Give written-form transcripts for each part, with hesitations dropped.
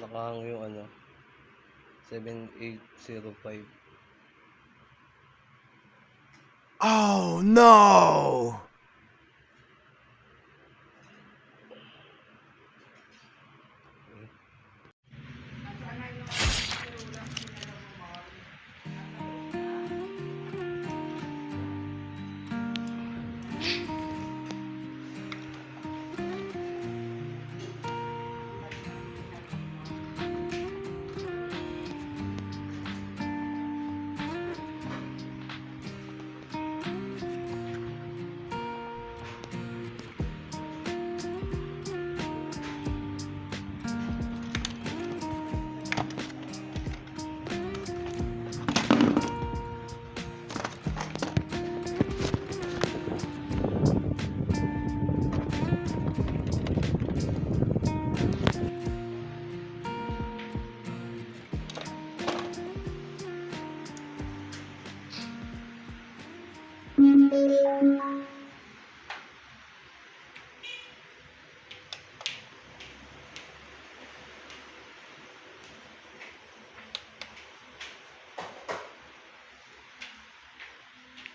Nakahang yung ano, 7805. Oh no!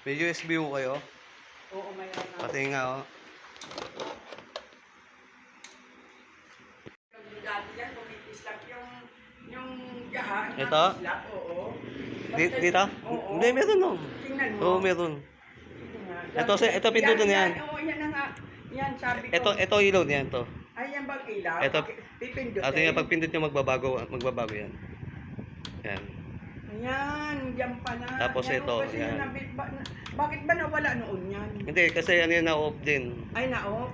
May USB ko kayo? Oo, mayroon na. Pati nga oh. Dati yan, kumikislap yung gahan. Ito? Kislap, oo. Dito? Oo. Hindi, meron no. Tingnan mo. Oo, meron. Ito, Ito pindutan na yan. Oo, yan na nga. Yan, sabi ko. Ito ilaw niyan to. Ay, yan bang ilaw? Ito. Pipindutin. At yung pag pindot nyo magbabago yan. Yan. Ayan, yan pala. Tapos yan, ito, kasi yan. Bakit ba nawala noon yan? Hindi, kasi ano yan na-off din. Ay, na-off.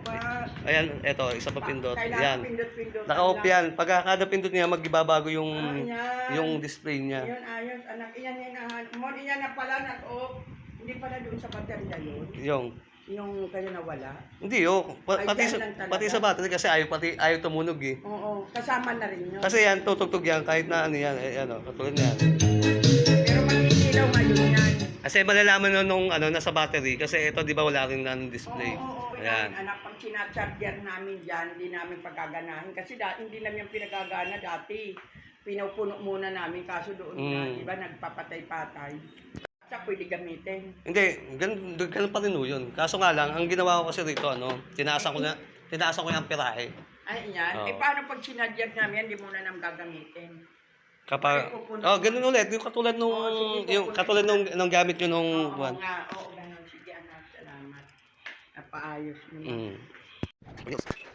Ayan, ito, isa pa pindot. Kailangan Yan. pindot-pindot. Naka-off yan. Pagka kada pindot niya, magbabago yung Ayan. yung display niya. Ayun, ayos, anak. Iyan, iyan na pala, nag-off. Hindi pala doon sa baterya yun. Yung kaya nawala. Hindi Ay, pati yan lang talaga. pati sa battery kasi ayaw tumunog eh. Oo, kasama na rin yun. Kasi yan tutugtog yan kahit na ano yan, ano, katulad niyan. Pero mag-iilaw ngayon yan. Kasi malalaman nung ano nasa battery kasi ito 'di ba wala ring display. Oo, Ayan. anak, pag sinacharger namin dyan, hindi namin pagaganahin. Kasi hindi namin yung pinagagana dati. Pinupuno muna namin, kaso doon na, di ba, nagpapatay-patay. Sa pwede gamitin. Hindi, ganun pa rin yun. Kaso nga lang, ang ginawa ko kasi dito, ano, tinaasan ko yung amperahe. Ay, yan. Oo. Eh, paano pag sinadyak namin, hindi muna namin gagamitin? Kapag, Ay, pupuno. ganun ulit, yung katulad nung, Oo, sige, yung pupuno. katulad nung gamit nyo nung, Oo nga, oo, ganun. Sige, anak, salamat. Napaayos mo. Ayos.